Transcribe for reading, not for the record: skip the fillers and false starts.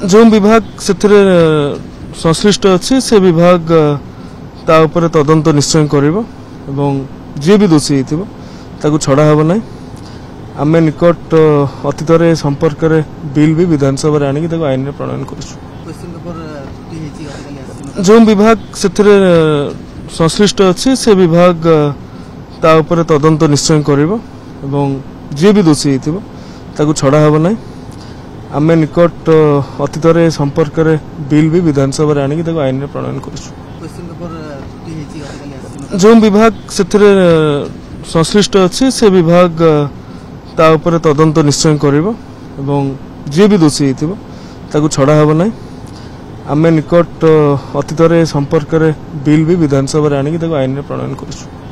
जो विभाग से संश्लिष्ट अच्छी से विभाग ता उपरे तदंत निश्चय करिवो एवं जे भी दोषी होता छड़ा हेब ना आम निकट अतीत संपर्क बिल भी विधानसभा आनिक आईन में प्रणयन कर जो विभाग से संश्लिष्ट अच्छी से विभाग ता उपरे तदंत निश्चय करिवो एवं जे भी दोषी होता छड़ा हेब ना आम निकट अतीत संपर्क बिल भी विधानसभा आनिक आईन में प्रणयन कर जो विभाग से संश्लिष्ट अच्छी से विभाग ता उपरे तदंत निश्चय करिवो एवं जे भी दोषी होता छड़ा हेब ना आम निकट अतीत संपर्क बिल भी विधानसभा आनिक आईन में प्रणयन कर।